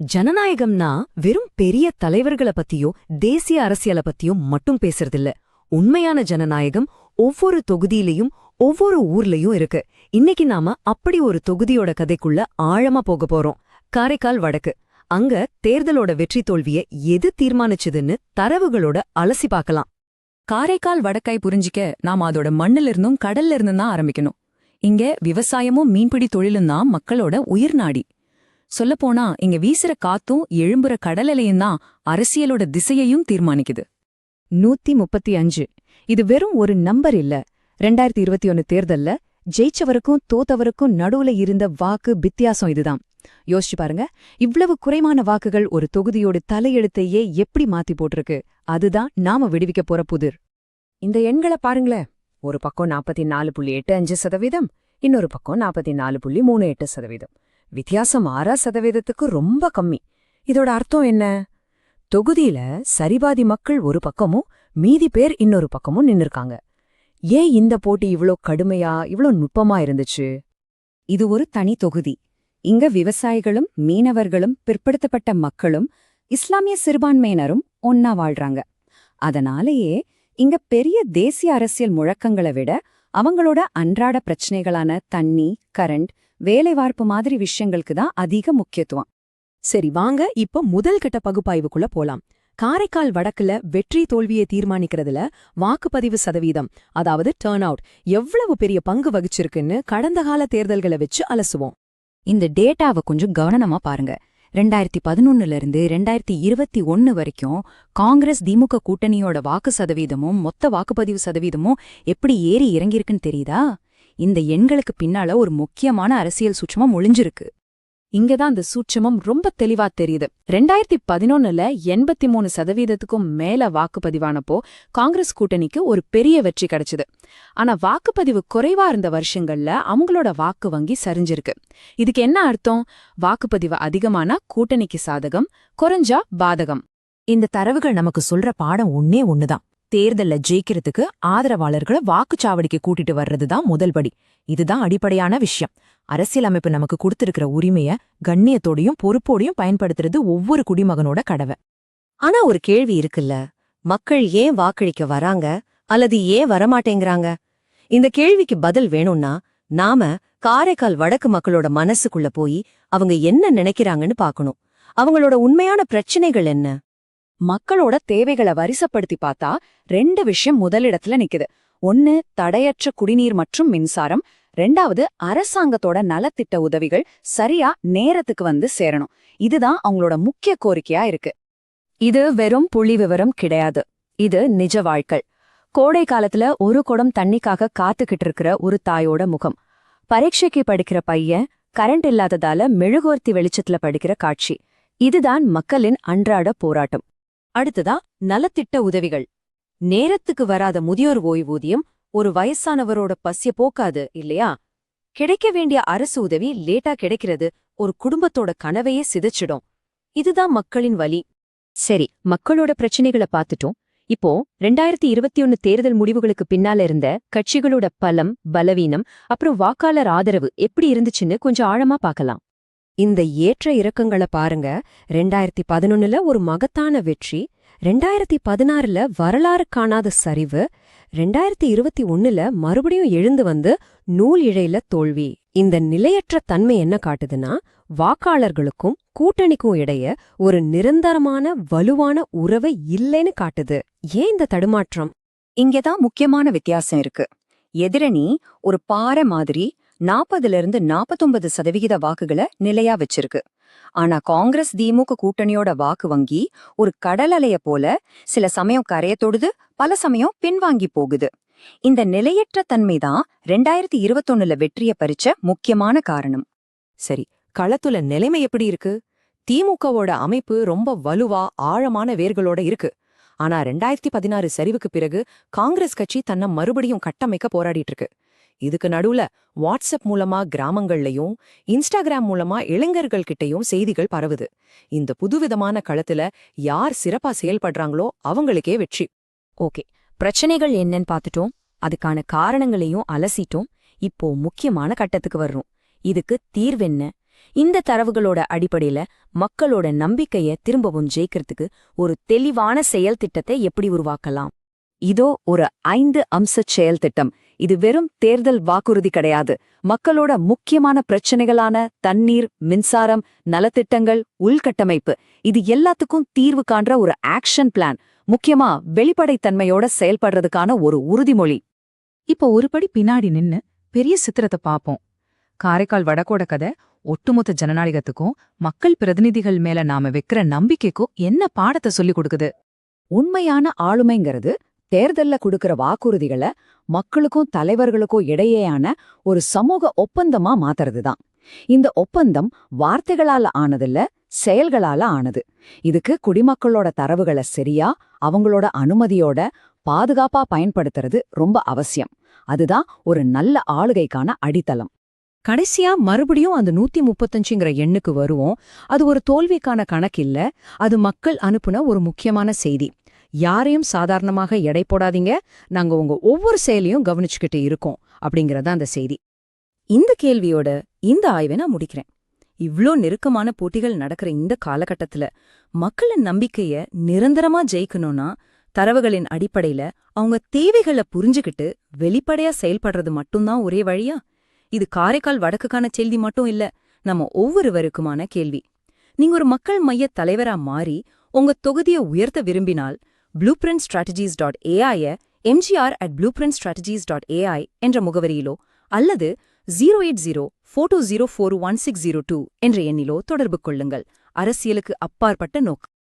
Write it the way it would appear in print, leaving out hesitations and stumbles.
ஜனநாயகம்னா வெறும் பெரிய தலைவர்களை பத்தியோ தேசிய அரசியல பத்தியோ மட்டும் பேசுறதில்ல. உண்மையான ஜனநாயகம் ஒவ்வொரு தொகுதியிலையும் ஒவ்வொரு ஊர்லயும் இருக்கு. இன்னைக்கு நாம அப்படி ஒரு தொகுதியோட கதைக்குள்ள ஆழமா போக போறோம். காரைக்கால் வடக்கு. அங்க தேர்தலோட வெற்றி தோல்விய எது தீர்மானிச்சதுன்னு தரவுகளோட அலசி பார்க்கலாம். காரைக்கால் வடக்காய் புரிஞ்சிக்க நாம அதோட மண்ணில இருந்தும் கடல்ல இருந்தும் தான் ஆரம்பிக்கணும். இங்க விவசாயமும் மீன்பிடி தொழிலும் தான் மக்களோட உயிர்நாடி. சொல்லப்போனா இங்க வீசுற காத்தும் எழும்புற கடலலையும் தான் அரசியலோட திசையையும் தீர்மானிக்குது. 135 இது வெறும் ஒரு நம்பர் இல்ல. 2021 தேர்தல்ல ஜெயிச்சவருக்கும் தோத்தவருக்கும் நடுவுல இருந்த வாக்கு வித்தியாசம் இதுதான். யோசிச்சு பாருங்க, இவ்வளவு குறைவான வாக்குகள் ஒரு தொகுதியோட தலையெழுத்தையே எப்படி மாத்தி போட்டிருக்கு. அதுதான் நாம விடுவிக்க போற புதிர். இந்த எண்களை பாருங்களேன். ஒரு பக்கம் 44.85%, இன்னொரு பக்கம் 44.38%. வித்தியாசம் 6% ரொம்ப கம்மி. இதோட அர்த்தம் என்ன? தொகுதியில சரிபாதி மக்கள் ஒரு பக்கமும் மீதி பேர் இன்னொரு பக்கமும் நின்னுருக்காங்க. ஏன் இந்த போட்டி இவ்ளோ கடுமையா, இவ்ளோ நுட்பமா இருந்துச்சு? இது ஒரு தனி தொகுதி. இங்க விவசாயிகளும் மீனவர்களும் பிற்படுத்தப்பட்ட மக்களும் இஸ்லாமிய சிறுபான்மையினரும் ஒன்னா வாழ்றாங்க. அதனாலேயே இங்க பெரிய தேசிய அரசியல் முழக்கங்களை விட அவங்களோட அன்றாட பிரச்சனைகளான தண்ணி, கரண்ட், வேலைவாய்ப்பு மாதிரி விஷயங்களுக்கு தான் அதிக முக்கியத்துவம். சரி, வாங்க இப்ப முதல் கட்ட பகுப்பாய்வுக்குள்ள போலாம். காரைக்கால் வடக்குல வெற்றி தோல்வியை தீர்மானிக்கிறதுல வாக்குப்பதிவு சதவீதம், அதாவது டர்ன் அவுட், எவ்வளவு பெரிய பங்கு வகிச்சிருக்குன்னு கடந்த கால தேர்தல்களை வச்சு அலசுவோம். இந்த டேட்டாவை கொஞ்சம் கவனமா பாருங்க. 2011 இருந்து 2021 வரைக்கும் காங்கிரஸ் திமுக கூட்டணியோட வாக்கு சதவீதமும் மொத்த வாக்குப்பதிவு சதவீதமும் எப்படி ஏறி இறங்கியிருக்குன்னு தெரியுதா? இந்த எண்களுக்கு பின்னால ஒரு முக்கியமான அரசியல் சூட்சமம் ஒளிஞ்சிருக்கு. இங்கதான் அந்த சூட்சமம் ரொம்ப தெளிவா தெரியுது. 2011ல 83%க்கும் மேல வாக்குப்பதிவானப்போ காங்கிரஸ் கூட்டணிக்கு ஒரு பெரிய வெற்றி கிடைச்சது. ஆனா வாக்குப்பதிவு குறைவா இருந்த வருஷங்கள்ல அவங்களோட வாக்கு வங்கி சரிஞ்சிருக்கு. இதுக்கு என்ன அர்த்தம்? வாக்குப்பதிவு அதிகமானா கூட்டணிக்கு சாதகம், குறைஞ்சா பாதகம். இந்த தரவுகள் நமக்கு சொல்ற பாடம் ஒண்ணுதான். தேர்தல்ல ஜெயிக்கிறதுக்கு ஆதரவாளர்களை வாக்குச்சாவடிக்கு கூட்டிட்டு வர்றதுதான் முதல் படி. இதுதான் அடிப்படையான விஷயம். அரசியலமைப்பு நமக்கு கொடுத்திருக்கிற உரிமைய கண்ணியத்தோடையும் பொறுப்போடையும் பயன்படுத்துறது ஒவ்வொரு குடிமகனோட கடவை. ஆனா ஒரு கேள்வி இருக்குல்ல, மக்கள் ஏன் வாக்களிக்க வராங்க அல்லது ஏன் வரமாட்டேங்கிறாங்க? இந்த கேள்விக்கு பதில் வேணும்னா நாம காரைக்கால் வடக்கு மக்களோட மனசுக்குள்ள போய் அவங்க என்ன நினைக்கிறாங்கன்னு பாக்கணும். அவங்களோட உண்மையான பிரச்சனைகள் என்ன? மக்களோட தேவைகளை வரிசைப்படுத்தி பார்த்தா 2 விஷயம் முதலிடத்துல நிக்குது. ஒன்னு தடையற்ற குடிநீர் மற்றும் மின்சாரம், 2வது அரசாங்கத்தோட நலத்திட்ட உதவிகள் சரியா நேரத்துக்கு வந்து சேரணும். இதுதான் அவங்களோட முக்கிய கோரிக்கையா இருக்கு. இது வெறும் புள்ளி விவரம் கிடையாது. இது நிஜ வாழ்க்கை. கோடை காலத்துல ஒரு குடம் தண்ணிக்காக காத்துக்கிட்டு இருக்கிற ஒரு தாயோட முகம், பரீட்சைக்கு படிக்கிற பையன் கரண்ட் இல்லாததால மெழுகுவர்த்தி வெளிச்சத்துல படிக்கிற காட்சி. இதுதான் மக்களின் அன்றாட போராட்டம். அடுத்ததா நலத்திட்ட உதவிகள். நேரத்துக்கு வராத முதியோர் ஓய்வூதியம் ஒரு வயசானவரோட பசிய போக்காது இல்லையா? கிடைக்க வேண்டிய அரசு உதவி லேட்டா கிடைக்கிறது ஒரு குடும்பத்தோட கனவையே சிதைச்சிடும். இதுதான் மக்களின் வலி. சரி, மக்களோட பிரச்சனைகளை பார்த்துட்டோம். இப்போ 2021 தேர்தல் முடிவுகளுக்கு பின்னால இருந்த கட்சிகளோட பலம், பலவீனம், அப்புறம் வாக்காளர் ஆதரவு எப்படி இருந்துச்சுன்னு கொஞ்சம் ஆழமா பார்க்கலாம். இந்த ஏற்ற இறக்கங்களை பாருங்க. 2011ல ஒரு மகத்தான வெற்றி, 2016ல வரலாறு காணாத சரிவு, 2021ல மறுபடியும் எழுந்து வந்து நூல் இழையில தோல்வி. இந்த நிலையற்ற தன்மை என்ன காட்டுதுன்னா, வாக்காளர்களுக்கும் கூட்டணிக்கும் இடையே ஒரு நிரந்தரமான வலுவான உறவை இல்லைன்னு காட்டுது. ஏன் இந்த தடுமாற்றம்? இங்கதான் முக்கியமான வித்தியாசம் இருக்கு. எதிரணி ஒரு பாறை மாதிரி 40-49% வாக்குகளை நிலையா வச்சிருக்கு. ஆனா காங்கிரஸ் திமுக கூட்டணியோட வாக்கு வங்கி ஒரு கடல் அலைய போல சில சமயம் கரைய தொடுது, பல சமயம் பின்வாங்கி போகுது. இந்த நிலையற்ற தன்மைதான் 2021ல வெற்றிய பறிச்ச முக்கியமான காரணம். சரி, களத்துல நிலைமை எப்படி இருக்கு? திமுகவோட அமைப்பு ரொம்ப வலுவா ஆழமான வேர்களோட இருக்கு. ஆனா 2016 சரிவுக்கு பிறகு காங்கிரஸ் கட்சி தன்னை மறுபடியும் கட்டமைக்க போராடிட்டு இருக்கு. இதுக்கு நடுவுல வாட்ஸ்அப் மூலமா கிராமங்கள்லயும் இன்ஸ்டாகிராம் மூலமா இளைஞர்கள் கிட்டையும் செய்திகள் பரவுது. இந்த புதுவிதமான களத்துல யார் சிறப்பா செயல்படுறாங்களோ அவங்களுக்கே வெற்றி. ஓகே, பிரச்சனைகள் என்னன்னு பார்த்துட்டோம், அதுக்கான காரணங்களையும் அலசிட்டோம். இப்போ முக்கியமான கட்டத்துக்கு வர்றோம். இதுக்கு தீர்வென்ன? இந்த தரவுகளோட அடிப்படையில மக்களோட நம்பிக்கைய திரும்பவும் ஜெயிக்கிறதுக்கு ஒரு தெளிவான செயல் திட்டத்தை எப்படி உருவாக்கலாம்? இதோ ஒரு 5 அம்ச செயல் திட்டம். இது வெறும் தேர்தல் வாக்குறுதி கிடையாது. மக்களோட முக்கியமான பிரச்சனைகளான தண்ணீர், மின்சாரம், நலத்திட்டங்கள், உள்கட்டமைப்பு இது எல்லாத்துக்கும் தீர்வு காண்ற ஒரு ஆக்ஷன் பிளான். முக்கியமா வெளிப்படைத்தன்மையோட செயல்படுறதுக்கான ஒரு உறுதிமொழி. இப்போ ஒருபடி பின்னாடி நின்னு பெரிய சித்திரத்தை பாப்போம். காரைக்கால் வடக்கோட கதை ஒட்டுமொத்த ஜனநாயகத்துக்கும் மக்கள் பிரதிநிதிகள் மேல நாம வைக்கிற நம்பிக்கைக்கும் என்ன பாடத்தை சொல்லிக் கொடுக்குது? உண்மையான ஆளுமைங்கிறது தேர்தல்ல கொடுக்கிற வாக்குறுதிகளை மக்களுக்கும் தலைவர்களுக்கும் இடையேயான ஒரு சமூக ஒப்பந்தமா மாத்துறதுதான். இந்த ஒப்பந்தம் வார்த்தைகளால ஆனதில்ல, செயல்களால ஆனது. இதுக்கு குடிமக்களோட தரவுகளை சரியா அவங்களோட அனுமதியோட பாதுகாப்பா பயன்படுத்துறது ரொம்ப அவசியம். அதுதான் ஒரு நல்ல ஆளுகைக்கான அடித்தளம். கடைசியா மறுபடியும் அந்த 135ங்கிற எண்ணுக்கு வருவோம். அது ஒரு தோல்விக்கான கணக்கில்ல, அது மக்கள் அனுப்புன ஒரு முக்கியமான செய்தி. யாரையும் சாதாரணமாக எடை போடாதீங்க, நாங்க உங்க ஒவ்வொரு செயலையும் கவனிச்சுக்கிட்டு இருக்கோம் அப்படிங்கறத அந்த செய்தி. இந்த கேள்வியோட இந்த ஆய்வை நான் முடிக்கிறேன். இவ்ளோ நெருக்கமான போட்டிகள் நடக்கிற இந்த காலகட்டத்துல மக்களின் நம்பிக்கைய நிரந்தரமா ஜெயிக்கணும்னா தரவுகளின் அடிப்படையில அவங்க தேவைகளை புரிஞ்சுக்கிட்டு வெளிப்படையா செயல்படுறது மட்டும்தான் ஒரே வழியா? இது காரைக்கால் வடக்குக்கான செய்தி மட்டும் இல்ல, நம்ம ஒவ்வொருவருக்குமான கேள்வி. நீங்க ஒரு மக்கள் மைய தலைவரா மாறி உங்க தொகுதியை உயர்த்த விரும்பினால் blueprintstrategies.ai mgr@blueprintstrategies.ai என்ற முகவரியிலோ அல்லது 08042041602 என்ற எண்ணிலோ தொடர்பு கொள்ளுங்கள். அரசியலுக்கு அப்பாற்பட்ட நோக்கு.